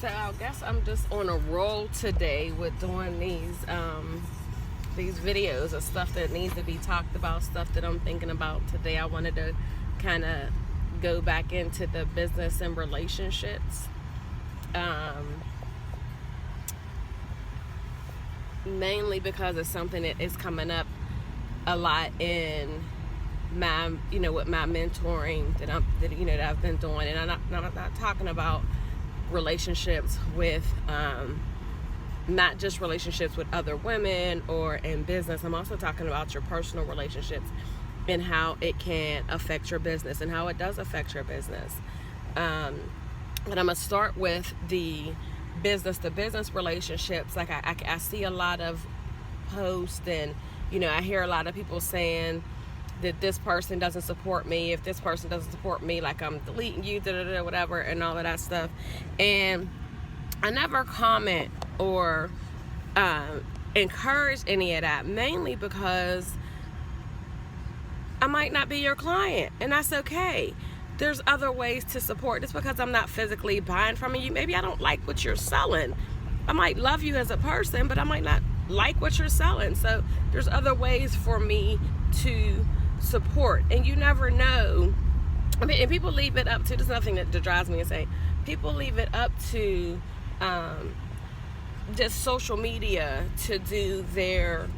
So I guess I'm just on a roll today with doing these videos of stuff that needs to be talked about, stuff that I'm thinking about today. I wanted to kind of go back into the business and relationships. Mainly because it's something that is coming up a lot in my, with my mentoring that I've been doing, and I'm not talking about relationships with not just relationships with other women or in business. I'm also talking about your personal relationships and how it can affect your business and how it does affect your business. But I'm gonna start with the business to business relationships. Like I see a lot of posts, and I hear a lot of people saying that this person doesn't support me. If this person doesn't support me, like, I'm deleting you, whatever, and all of that stuff. And I never comment or encourage any of that, mainly because I might not be your client, and that's okay. There's other ways to support. Just because I'm not physically buying from you, maybe I don't like what you're selling. I might love you as a person, but I might not like what you're selling. So there's other ways for me to support, and you never know. I mean, and people leave it up to, there's nothing that drives me insane. People leave it up to just social media to do their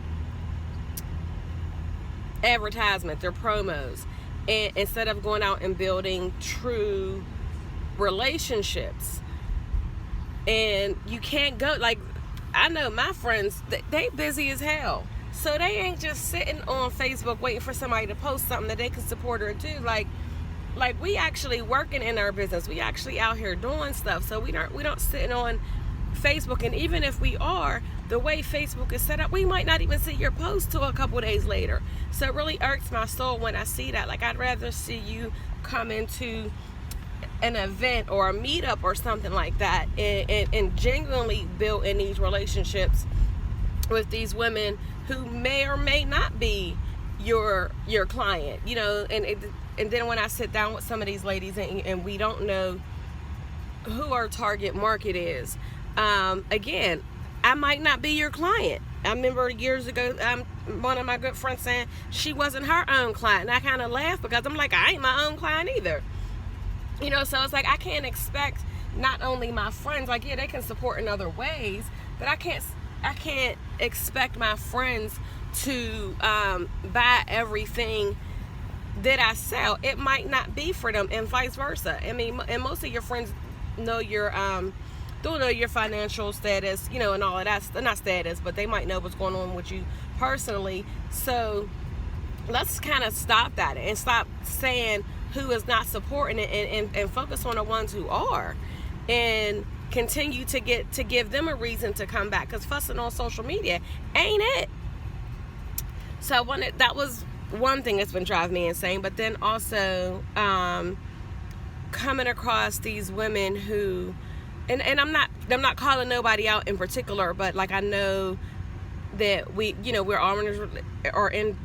advertisement, their promos, and instead of going out and building true relationships. And you can't go, like, I know my friends, they busy as hell. So they ain't just sitting on Facebook waiting for somebody to post something that they can support or do. Like we actually working in our business. We actually out here doing stuff. So we don't sitting on Facebook. And even if we are, the way Facebook is set up, we might not even see your post till a couple days later. So it really irks my soul when I see that. Like, I'd rather see you come into an event or a meetup or something like that and genuinely build in these relationships with these women who may or may not be your client, and then when I sit down with some of these ladies and we don't know who our target market is, again, I might not be your client. I remember years ago, one of my good friends saying she wasn't her own client, and I kind of laughed because I'm like, I ain't my own client either. So it's like, I can't expect not only my friends, like, yeah, they can support in other ways, but I can't expect my friends to buy everything that I sell. It might not be for them, and vice versa. I mean, and most of your friends know your don't know your financial status, and all of that. Not status, but they might know what's going on with you personally. So let's kind of stop that and stop saying who is not supporting it, and focus on the ones who are, and continue to give them a reason to come back, because fussing on social media ain't it. So that was one thing that's been driving me insane. But then also coming across these women who, and I'm not calling nobody out in particular, but like, I know that we're all in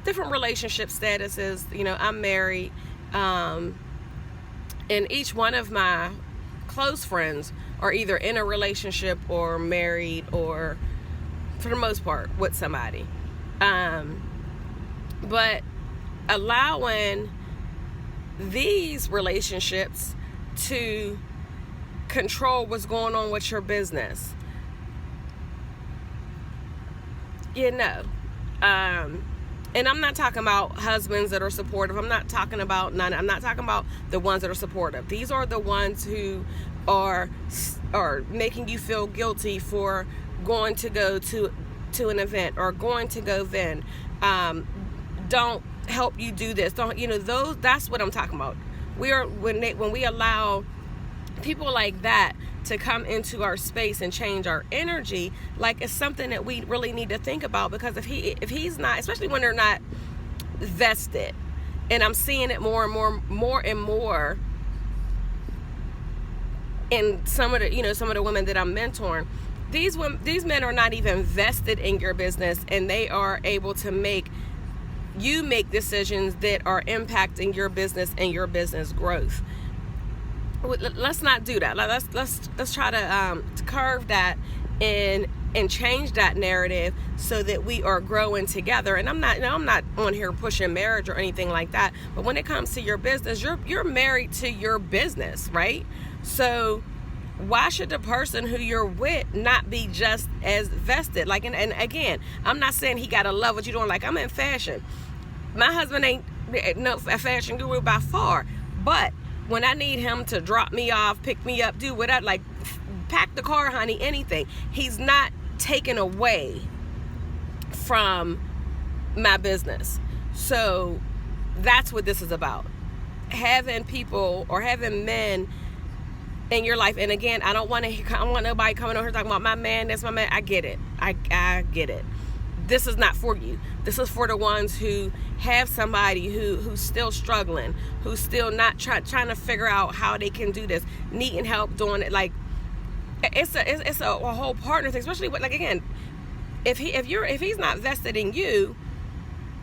different relationship statuses. I'm married, and each one of my close friends are either in a relationship or married, or for the most part with somebody. But allowing these relationships to control what's going on with your business, and I'm not talking about husbands that are supportive. I'm not talking about the ones that are supportive. These are the ones who are making you feel guilty for going to go to an event or going to go vend. Don't help you do this. Those. That's what I'm talking about. When we allow people like that to come into our space and change our energy, like, it's something that we really need to think about. Because if he's not, especially when they're not vested, and I'm seeing it more and more in some of the women that I'm mentoring. These men are not even vested in your business, and they are able to make decisions that are impacting your business and your business growth. let's not do that. Let's try to curve that and change that narrative so that we are growing together. And I'm not on here pushing marriage or anything like that, but when it comes to your business, you're married to your business, right? So why should the person who you're with not be just as vested? Like, and again, I'm not saying he gotta love what you're doing. Like, I'm in fashion. My husband ain't no a fashion guru by far, but when I need him to drop me off, pick me up, do whatever, like pack the car, honey, anything, he's not taken away from my business. So that's what this is about. Having people or having men in your life. And again, I don't want nobody coming over here talking about my man, that's my man. I get it. I get it. This is not for you. This is for the ones who have somebody who's still struggling, who's still not trying to figure out how they can do this, needing help doing it. Like, it's a whole partner thing, especially with, like, again, if he's not vested in you,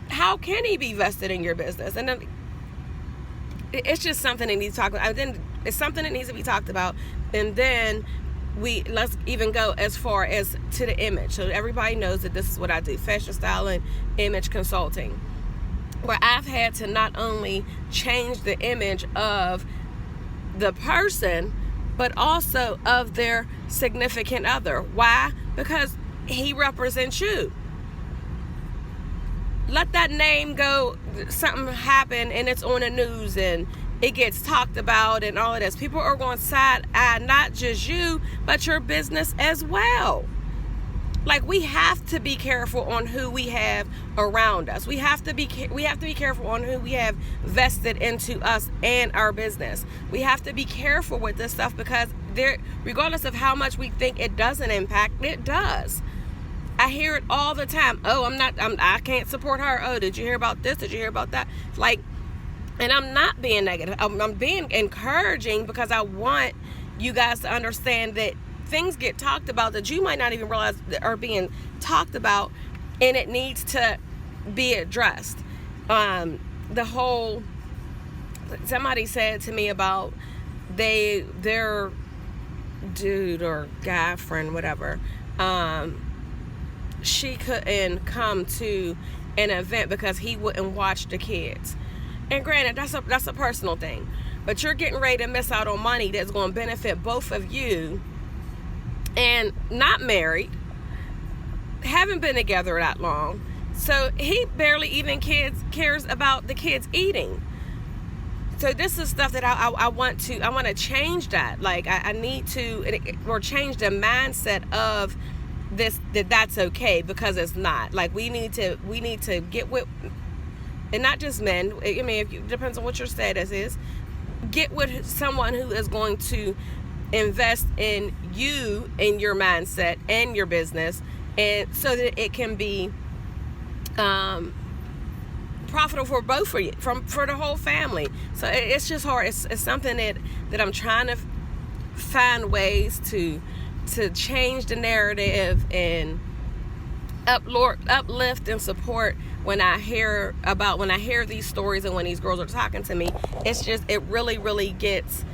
how can he be vested in your business? And then it's just something that needs to talk about. Then it's something that needs to be talked about. And then let's even go as far as to the image. So everybody knows that this is what I do: fashion styling, image consulting, where I've had to not only change the image of the person, but also of their significant other. Why? Because he represents you. Let that name go, something happen and it's on the news and it gets talked about and all of this. People are going to side eye not just you, but your business as well. Like, we have to be careful on who we have around us. We have to be careful on who we have vested into us and our business. We have to be careful with this stuff because regardless of how much we think it doesn't impact, it does. I hear it all the time. Oh, I can't support her. Oh, did you hear about this? Did you hear about that? Like, and I'm not being negative. I'm being encouraging because I want you guys to understand that things get talked about that you might not even realize are being talked about, and it needs to be addressed. Somebody said to me about their dude or guy friend, whatever, she couldn't come to an event because he wouldn't watch the kids. And granted, that's a personal thing, but you're getting ready to miss out on money that's going to benefit both of you. And not married, haven't been together that long, so he barely even cares about the kids eating. So this is stuff that I want to change that. Like, I need to, or change the mindset of this, that's okay, because it's not. Like, we need to get with, and not just men. I mean, it depends on what your status is. Get with someone who is going to invest in you, in your mindset and your business, and so that it can be profitable for both of you, for the whole family. So it's just hard. It's something that I'm trying to find ways to change the narrative and uplift and support. When I hear these stories and when these girls are talking to me, it's just, it really gets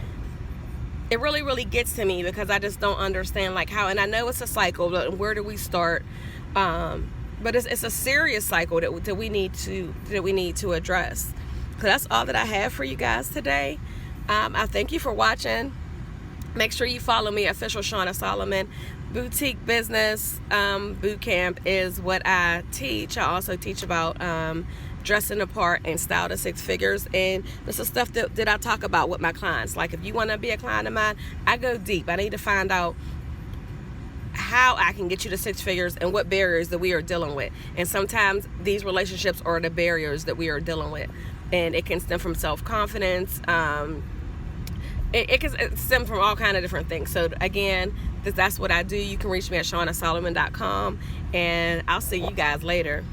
to me, because I just don't understand, like, how, and I know it's a cycle, but where do we start? But it's a serious cycle that we need to address. So that's all that I have for you guys today. I thank you for watching. Make sure you follow me, Official Shauna Solomon. Boutique Business Boot Camp is what I teach. I also teach about dressing the part and style to six figures, and this is stuff that I talk about with my clients. Like, if you want to be a client of mine, I go deep. I need to find out how I can get you to six figures and what barriers that we are dealing with. And sometimes these relationships are the barriers that we are dealing with, and it can stem from self-confidence. It can stem from all kind of different things. So again, that's what I do. You can reach me at ShaunaSolomon.com, and I'll see you guys later.